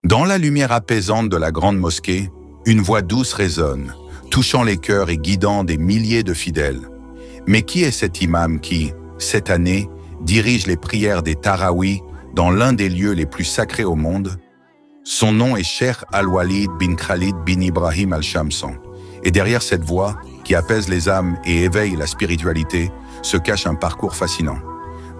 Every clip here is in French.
Dans la lumière apaisante de la grande mosquée, une voix douce résonne, touchant les cœurs et guidant des milliers de fidèles. Mais qui est cet imam qui, cette année, dirige les prières des Tarawih dans l'un des lieux les plus sacrés au monde? Son nom est Cheikh Al-Walid bin Khalid bin Ibrahim Al-Shamsan. Et derrière cette voix, qui apaise les âmes et éveille la spiritualité, se cache un parcours fascinant.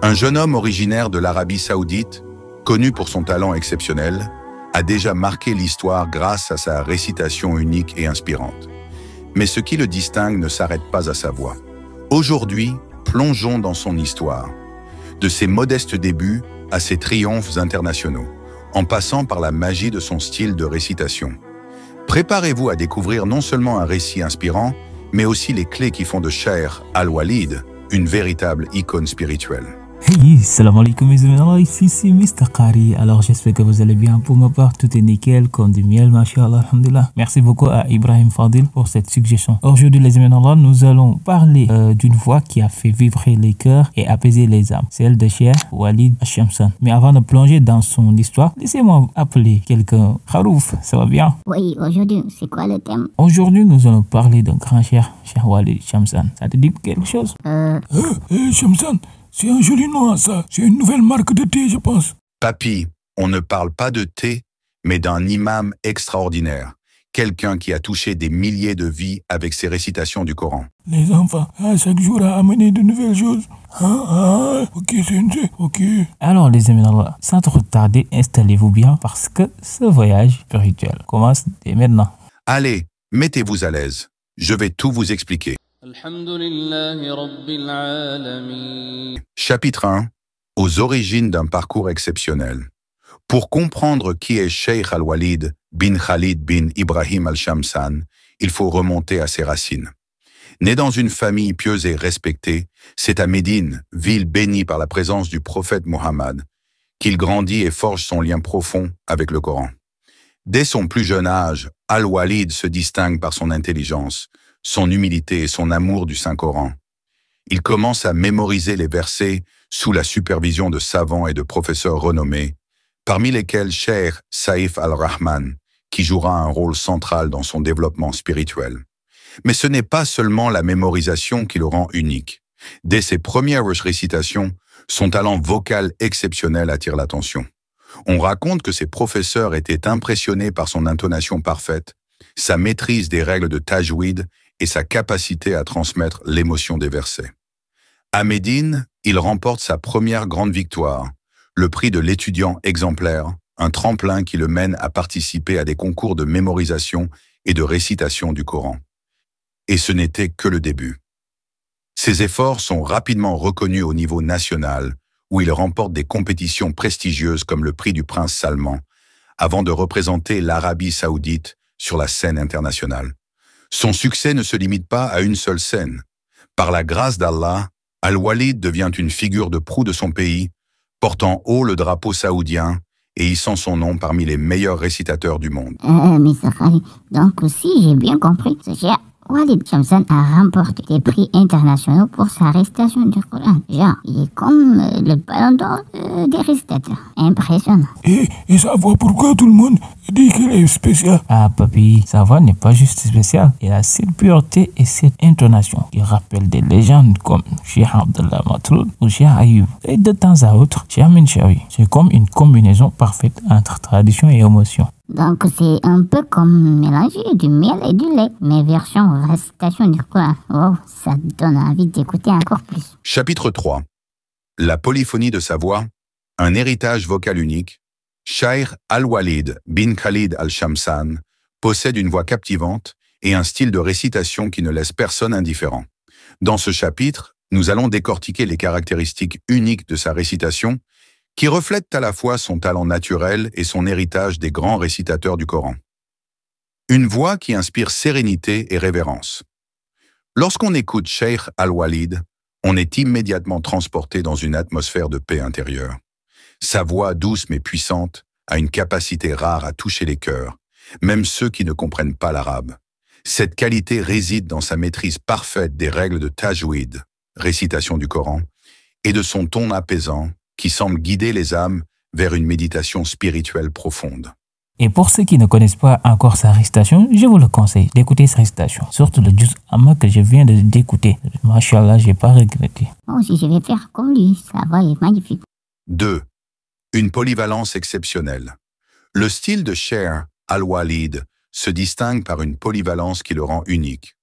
Un jeune homme originaire de l'Arabie Saoudite, connu pour son talent exceptionnel, a déjà marqué l'histoire grâce à sa récitation unique et inspirante. Mais ce qui le distingue ne s'arrête pas à sa voix. Aujourd'hui, plongeons dans son histoire, de ses modestes débuts à ses triomphes internationaux, en passant par la magie de son style de récitation. Préparez-vous à découvrir non seulement un récit inspirant, mais aussi les clés qui font de Cheikh Al-Walid une véritable icône spirituelle. Hey, salam alaikum mes amis, ici c'est Mr. Kari. Alors j'espère que vous allez bien. Pour ma part, tout est nickel, comme du miel, mashallah, alhamdulillah. Merci beaucoup à Ibrahim Fadil pour cette suggestion. Aujourd'hui les amis, nous allons parler d'une voix qui a fait vibrer les cœurs et apaiser les âmes. Celle de Cheikh Walid Al-Shamsan. Mais avant de plonger dans son histoire, laissez-moi appeler quelqu'un. Harouf, ça va bien? Oui, aujourd'hui, c'est quoi le thème? Aujourd'hui nous allons parler d'un grand Cheikh Walid Al-Shamsan. Ça te dit quelque chose? Shamsan, c'est un joli nom, ça. C'est une nouvelle marque de thé, je pense. Papy, on ne parle pas de thé, mais d'un imam extraordinaire. Quelqu'un qui a touché des milliers de vies avec ses récitations du Coran. Les enfants, chaque jour a amené de nouvelles choses. Ok, c'est ok. Alors les amis, sans trop tarder, installez-vous bien parce que ce voyage spirituel commence dès maintenant. Allez, mettez-vous à l'aise. Je vais tout vous expliquer. Chapitre 1. Aux origines d'un parcours exceptionnel. Pour comprendre qui est Cheikh Al-Walid bin Khalid bin Ibrahim Al-Shamsan, il faut remonter à ses racines. Né dans une famille pieuse et respectée, c'est à Médine, ville bénie par la présence du prophète Mohammed, qu'il grandit et forge son lien profond avec le Coran. Dès son plus jeune âge, Al-Walid se distingue par son intelligence, son humilité et son amour du Saint-Coran. Il commence à mémoriser les versets sous la supervision de savants et de professeurs renommés, parmi lesquels Cheikh Saïf al-Rahman, qui jouera un rôle central dans son développement spirituel. Mais ce n'est pas seulement la mémorisation qui le rend unique. Dès ses premières récitations, son talent vocal exceptionnel attire l'attention. On raconte que ses professeurs étaient impressionnés par son intonation parfaite, sa maîtrise des règles de tajwid et sa capacité à transmettre l'émotion des versets. À Médine, il remporte sa première grande victoire, le prix de l'étudiant exemplaire, un tremplin qui le mène à participer à des concours de mémorisation et de récitation du Coran. Et ce n'était que le début. Ses efforts sont rapidement reconnus au niveau national, où il remporte des compétitions prestigieuses comme le prix du prince Salman, avant de représenter l'Arabie Saoudite sur la scène internationale. Son succès ne se limite pas à une seule scène. Par la grâce d'Allah, Al-Walid devient une figure de proue de son pays, portant haut le drapeau saoudien et hissant son nom parmi les meilleurs récitateurs du monde. Mr. Khalid, donc si j'ai bien compris, ce Cheikh Walid Shamsan a remporté des prix internationaux pour sa récitation du Coran. Genre, il est comme le ballon d'or des récitateurs. Impressionnant. Et ça voit pourquoi tout le monde dit qu'elle est spéciale. Ah papy, sa voix n'est pas juste spéciale. Elle a cette pureté et cette intonation qui rappellent des légendes comme Cheikh Abdallah Matroud ou Cheikh Ayoub. Et de temps à autre, Cheikh Minshawi. C'est comme une combinaison parfaite entre tradition et émotion. Donc c'est un peu comme mélanger du miel et du lait, mais version récitation du Coran. Wow, ça donne envie d'écouter encore plus. Chapitre 3. La polyphonie de sa voix, un héritage vocal unique. Cheikh Al-Walid bin Khalid Al-Shamsan possède une voix captivante et un style de récitation qui ne laisse personne indifférent. Dans ce chapitre, nous allons décortiquer les caractéristiques uniques de sa récitation qui reflètent à la fois son talent naturel et son héritage des grands récitateurs du Coran. Une voix qui inspire sérénité et révérence. Lorsqu'on écoute Cheikh Al-Walid, on est immédiatement transporté dans une atmosphère de paix intérieure. Sa voix douce mais puissante a une capacité rare à toucher les cœurs, même ceux qui ne comprennent pas l'arabe. Cette qualité réside dans sa maîtrise parfaite des règles de tajwid, récitation du Coran, et de son ton apaisant qui semble guider les âmes vers une méditation spirituelle profonde. Et pour ceux qui ne connaissent pas encore sa récitation, je vous le conseille d'écouter sa récitation. Surtout le Juz Amma que je viens d'écouter. Machallah, j'ai pas regretté. Moi aussi, je vais faire comme lui. Sa voix est magnifique. 2. Une polyvalence exceptionnelle. Le style de Cheikh Al-Walid se distingue par une polyvalence qui le rend unique.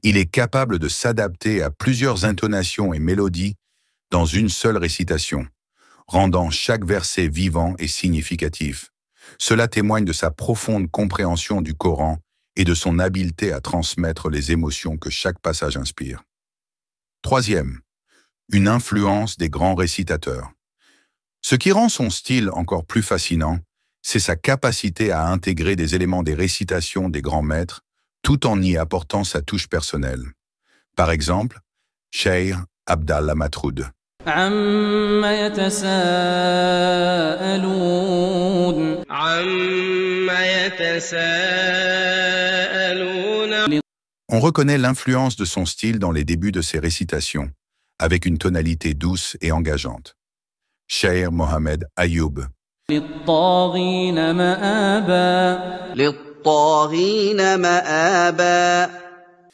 Il est capable de s'adapter à plusieurs intonations et mélodies dans une seule récitation, rendant chaque verset vivant et significatif. Cela témoigne de sa profonde compréhension du Coran et de son habileté à transmettre les émotions que chaque passage inspire. 3. Une influence des grands récitateurs. Ce qui rend son style encore plus fascinant, c'est sa capacité à intégrer des éléments des récitations des grands maîtres tout en y apportant sa touche personnelle. Par exemple, Cheikh Abdallah Matroud. عَمَّ يَتَسَاءَلُونَ On reconnaît l'influence de son style dans les débuts de ses récitations, avec une tonalité douce et engageante. Cheikh Mohamed Ayoub. لِلطَّاغِينَ مَآبًا.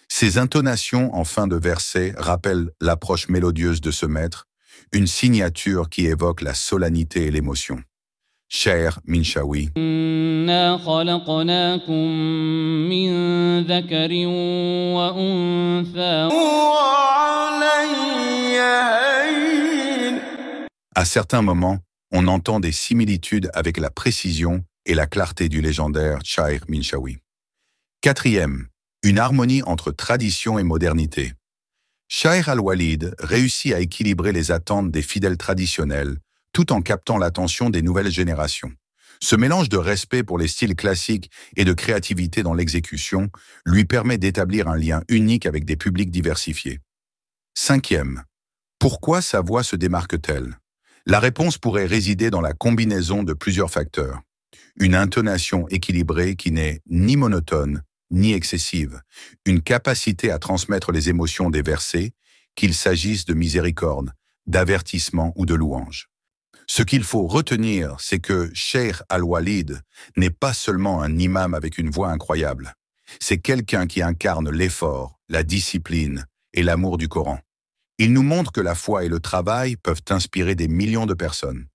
Ses intonations en fin de verset rappellent l'approche mélodieuse de ce maître, une signature qui évoque la solennité et l'émotion. Cheikh Minshawi. إِنَّا خَلَقْنَاكُم مِّن ذَكَرٍ وَأُنثَىٰ À certains moments, on entend des similitudes avec la précision et la clarté du légendaire Cheikh Minshawi. 4. Une harmonie entre tradition et modernité. Cheikh Al-Walid réussit à équilibrer les attentes des fidèles traditionnels tout en captant l'attention des nouvelles générations. Ce mélange de respect pour les styles classiques et de créativité dans l'exécution lui permet d'établir un lien unique avec des publics diversifiés. 5. Pourquoi sa voix se démarque-t-elle? La réponse pourrait résider dans la combinaison de plusieurs facteurs. Une intonation équilibrée qui n'est ni monotone, ni excessive. Une capacité à transmettre les émotions des versets, qu'il s'agisse de miséricorde, d'avertissement ou de louange. Ce qu'il faut retenir, c'est que Cheikh Al-Walid n'est pas seulement un imam avec une voix incroyable. C'est quelqu'un qui incarne l'effort, la discipline et l'amour du Coran. Il nous montre que la foi et le travail peuvent inspirer des millions de personnes.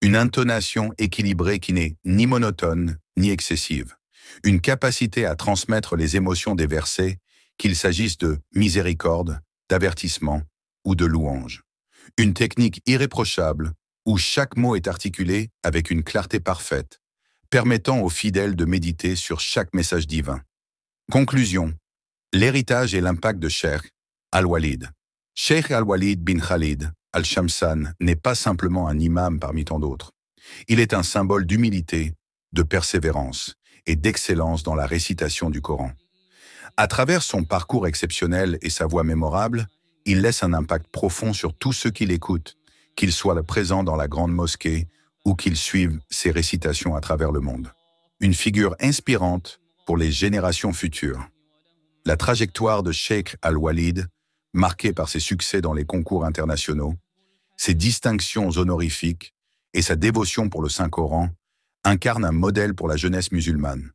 Une intonation équilibrée qui n'est ni monotone ni excessive. Une capacité à transmettre les émotions des versets, qu'il s'agisse de miséricorde, d'avertissement ou de louange. Une technique irréprochable où chaque mot est articulé avec une clarté parfaite, permettant aux fidèles de méditer sur chaque message divin. Conclusion. L'héritage et l'impact de Cheikh Al-Walid. Cheikh Al-Walid bin Khalid Al-Shamsan n'est pas simplement un imam parmi tant d'autres. Il est un symbole d'humilité, de persévérance et d'excellence dans la récitation du Coran. À travers son parcours exceptionnel et sa voix mémorable, il laisse un impact profond sur tous ceux qui l'écoutent, qu'ils soient présents dans la grande mosquée ou qu'ils suivent ses récitations à travers le monde. Une figure inspirante pour les générations futures. La trajectoire de Cheikh Al-Walid, marquée par ses succès dans les concours internationaux, ses distinctions honorifiques et sa dévotion pour le Saint-Coran, incarne un modèle pour la jeunesse musulmane.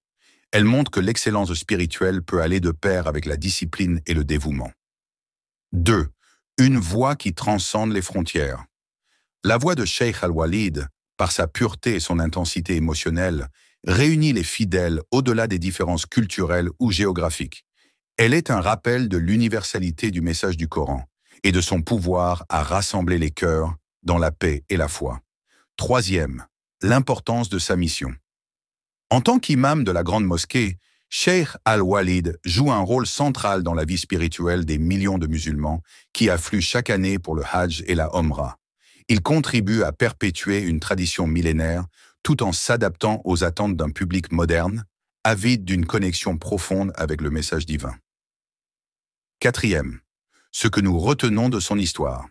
Elle montre que l'excellence spirituelle peut aller de pair avec la discipline et le dévouement. 2. Une voix qui transcende les frontières. La voix de Cheikh Al-Walid, par sa pureté et son intensité émotionnelle, réunit les fidèles au-delà des différences culturelles ou géographiques. Elle est un rappel de l'universalité du message du Coran et de son pouvoir à rassembler les cœurs dans la paix et la foi. 3. L'importance de sa mission. En tant qu'imam de la grande mosquée, Cheikh Al-Walid joue un rôle central dans la vie spirituelle des millions de musulmans qui affluent chaque année pour le Hajj et la Omra. Il contribue à perpétuer une tradition millénaire tout en s'adaptant aux attentes d'un public moderne, avide d'une connexion profonde avec le message divin. 4. Ce que nous retenons de son histoire.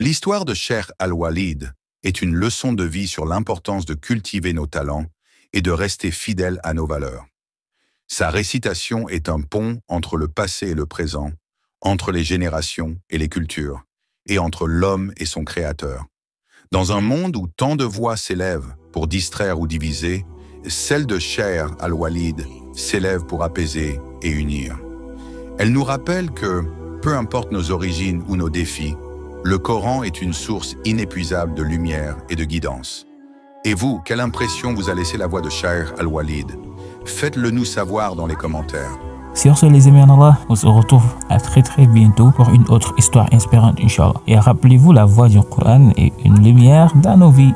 L'histoire de Cheikh Al-Walid est une leçon de vie sur l'importance de cultiver nos talents et de rester fidèles à nos valeurs. Sa récitation est un pont entre le passé et le présent, entre les générations et les cultures, et entre l'homme et son créateur. Dans un monde où tant de voix s'élèvent pour distraire ou diviser, celle de Cheikh Al-Walid s'élève pour apaiser et unir. Elle nous rappelle que, peu importe nos origines ou nos défis, le Coran est une source inépuisable de lumière et de guidance. Et vous, quelle impression vous a laissé la voix de Cheikh Al-Walid? Faites-le nous savoir dans les commentaires. Sur ce, les amis en Allah, on se retrouve à très bientôt pour une autre histoire inspirante, Inch'Allah. Et rappelez-vous, la voix du Coran est une lumière dans nos vies.